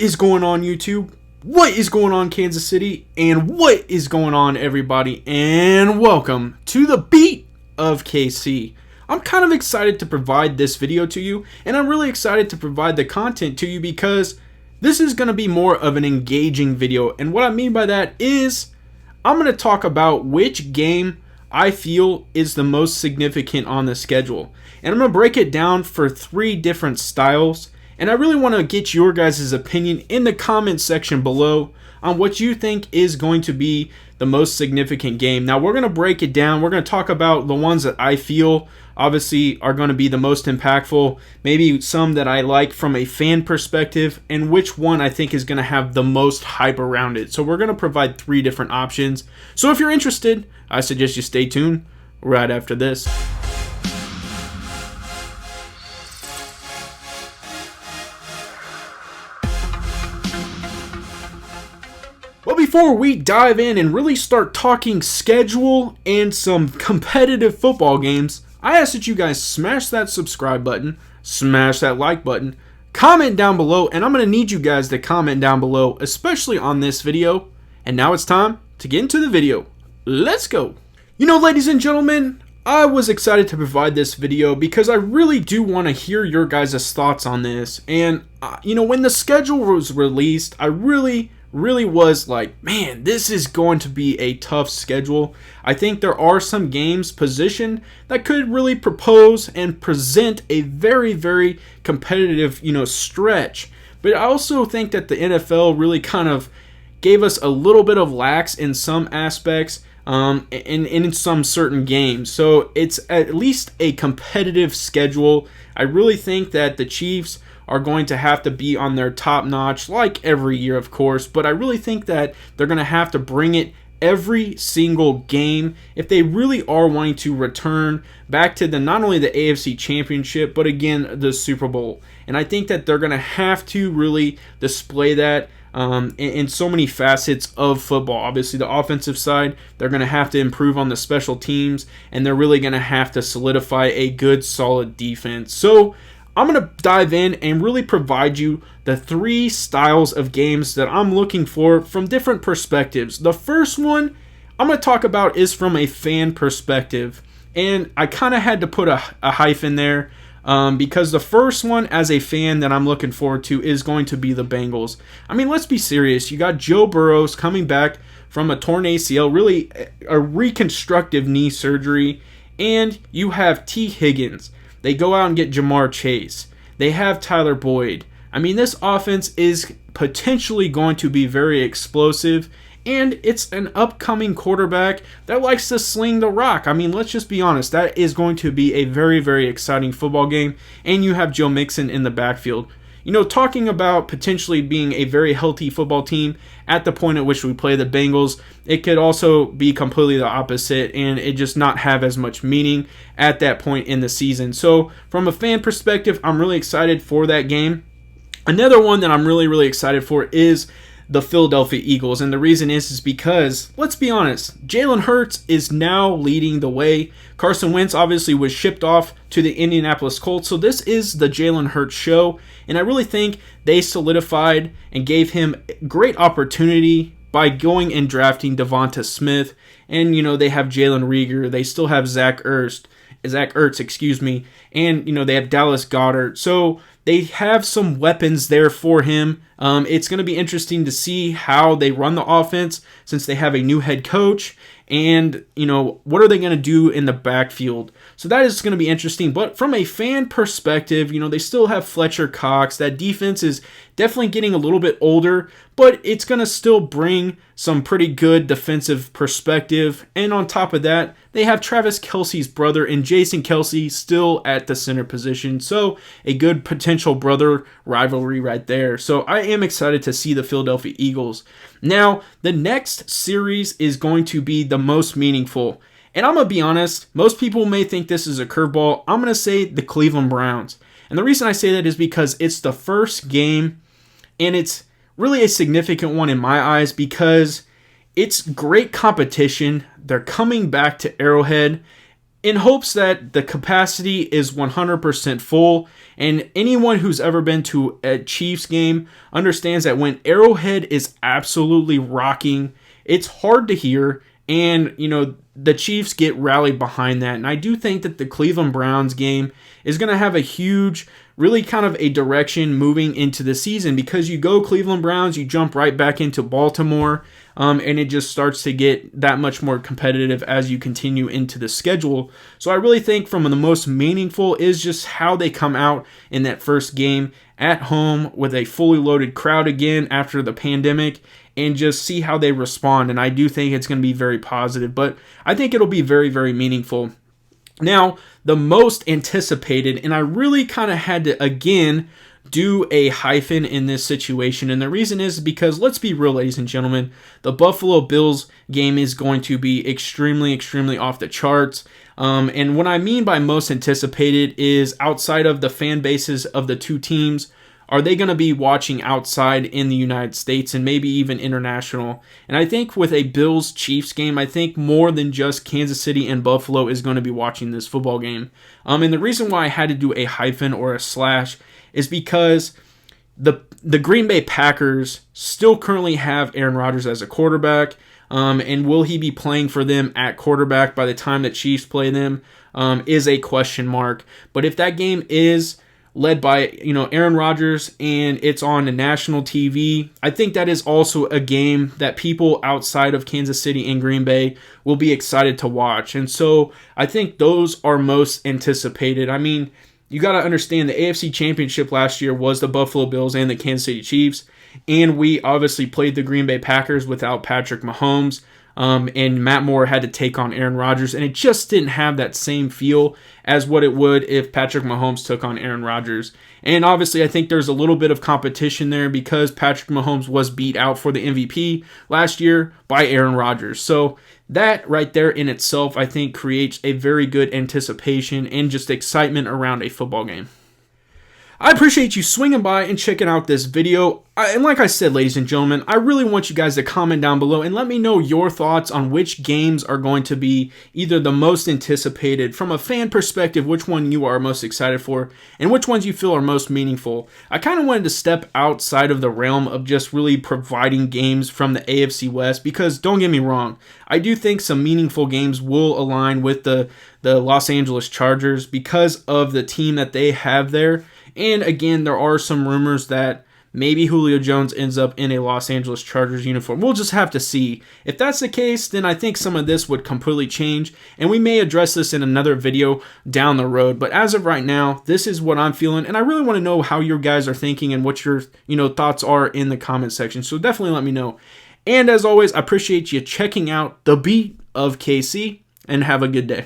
What is going on, YouTube? What is going on, Kansas City? And what is going on, everybody? And welcome to the Beat of KC. I'm kind of excited to provide this video to you, and I'm really excited to provide the content to you because this is going to be more of an engaging video. And what I mean by that is I'm going to talk about which game I feel is the most significant on the schedule. And I'm going to break it down for 3 different styles. And I really want to get your guys' opinion in the comment section below on what you think is going to be the most significant game. Now, we're going to break it down. We're going to talk about the ones that I feel obviously are going to be the most impactful, maybe some that I like from a fan perspective, and which one I think is going to have the most hype around it. So we're going to provide 3 different options. So if you're interested, I suggest you stay tuned right after this. But before we dive in and really start talking schedule and some competitive football games, I ask that you guys smash that subscribe button, smash that like button, comment down below, and I'm going to need you guys to comment down below, especially on this video. And now it's time to get into the video. Let's go. You know, ladies and gentlemen, I was excited to provide this video because I really do want to hear your guys' thoughts on this. And, you know, when the schedule was released, I really was like, man, this is going to be a tough schedule. I think there are some games positioned that could really propose and present a very competitive, stretch. But I also think that the NFL really kind of gave us a little bit of lax in some aspects, in some certain games. So it's at least a competitive schedule. I really think that the Chiefs are going to have to be on their top notch like every year, of course, but I really think that they're going to have to bring it every single game if they really are wanting to return back to not only the AFC Championship, but again, the Super Bowl. And I think that they're going to have to really display that in so many facets of football. Obviously, the offensive side, they're going to have to improve on the special teams, and they're really going to have to solidify a good, solid defense. So I'm going to dive in and really provide you the 3 styles of games that I'm looking for from different perspectives. The first one I'm going to talk about is from a fan perspective. And I kind of had to put a hyphen there because the first one as a fan that I'm looking forward to is going to be the Bengals. I mean, let's be serious. You got Joe Burrow coming back from a torn ACL, really a reconstructive knee surgery. And you have T. Higgins. They go out and get Jamar Chase. They have Tyler Boyd. I mean, this offense is potentially going to be very explosive, and it's an upcoming quarterback that likes to sling the rock. I mean, let's just be honest. That is going to be a very exciting football game, and you have Joe Mixon in the backfield. You know, talking about potentially being a very healthy football team at the point at which we play the Bengals, it could also be completely the opposite and it just not have as much meaning at that point in the season. So from a fan perspective, I'm really excited for that game. Another one that I'm really excited for is the Philadelphia Eagles, and the reason is because, let's be honest, Jalen Hurts is now leading the way. Carson Wentz obviously was shipped off to the Indianapolis Colts, so this is the Jalen Hurts show, and I really think they solidified and gave him great opportunity by going and drafting Devonta Smith, and they have Jalen Reagor, they still have Zach Ertz, and they have Dallas Goedert, so they have some weapons there for him. It's going to be interesting to see how they run the offense since they have a new head coach. And, what are they going to do in the backfield? So that is going to be interesting. But from a fan perspective, they still have Fletcher Cox. That defense is definitely getting a little bit older, but it's going to still bring some pretty good defensive perspective. And on top of that, they have Travis Kelce's brother and Jason Kelce still at the center position. So a good potential brother rivalry right there. So I am excited to see the Philadelphia Eagles. Now, the next series is going to be the most meaningful. And I'm going to be honest, most people may think this is a curveball. I'm going to say the Cleveland Browns. And the reason I say that is because it's the first game, and it's really a significant one in my eyes because it's great competition. They're coming back to Arrowhead. in hopes that the capacity is 100% full. And anyone who's ever been to a Chiefs game understands that when Arrowhead is absolutely rocking, it's hard to hear. And, the Chiefs get rallied behind that. And I do think that the Cleveland Browns game is going to have a huge, really kind of a direction moving into the season, because you go Cleveland Browns, you jump right back into Baltimore, and it just starts to get that much more competitive as you continue into the schedule. So I really think from the most meaningful is just how they come out in that first game at home with a fully loaded crowd again after the pandemic, and just see how they respond. And I do think it's going to be very positive, but I think it'll be very, very meaningful. Now, the most anticipated, and I really kind of had to, again, do a hyphen in this situation. And the reason is because, let's be real, ladies and gentlemen, the Buffalo Bills game is going to be extremely, extremely off the charts. And what I mean by most anticipated is outside of the fan bases of the two teams, are they going to be watching outside in the United States and maybe even international? And I think with a Bills-Chiefs game, I think more than just Kansas City and Buffalo is going to be watching this football game. And the reason why I had to do a hyphen or a slash is because the Green Bay Packers still currently have Aaron Rodgers as a quarterback. And will he be playing for them at quarterback by the time the Chiefs play them is a question mark. But if that game is led by Aaron Rodgers and it's on the national TV, I think that is also a game that people outside of Kansas City and Green Bay will be excited to watch. And so I think those are most anticipated. I mean, you got to understand the AFC Championship last year was the Buffalo Bills and the Kansas City Chiefs, and we obviously played the Green Bay Packers without Patrick Mahomes. And Matt Moore had to take on Aaron Rodgers, and it just didn't have that same feel as what it would if Patrick Mahomes took on Aaron Rodgers. And obviously, I think there's a little bit of competition there because Patrick Mahomes was beat out for the MVP last year by Aaron Rodgers. So that right there in itself, I think, creates a very good anticipation and just excitement around a football game. I appreciate you swinging by and checking out this video. And like I said, ladies and gentlemen, I really want you guys to comment down below and let me know your thoughts on which games are going to be either the most anticipated from a fan perspective, which one you are most excited for, and which ones you feel are most meaningful. I kind of wanted to step outside of the realm of just really providing games from the AFC West because, don't get me wrong, I do think some meaningful games will align with the Los Angeles Chargers because of the team that they have there. And again, there are some rumors that maybe Julio Jones ends up in a Los Angeles Chargers uniform. We'll just have to see. If that's the case, then I think some of this would completely change, and we may address this in another video down the road. But as of right now, this is what I'm feeling, and I really want to know how you guys are thinking and what your thoughts are in the comment section. So definitely let me know. And as always, I appreciate you checking out The Beat of KC, and have a good day.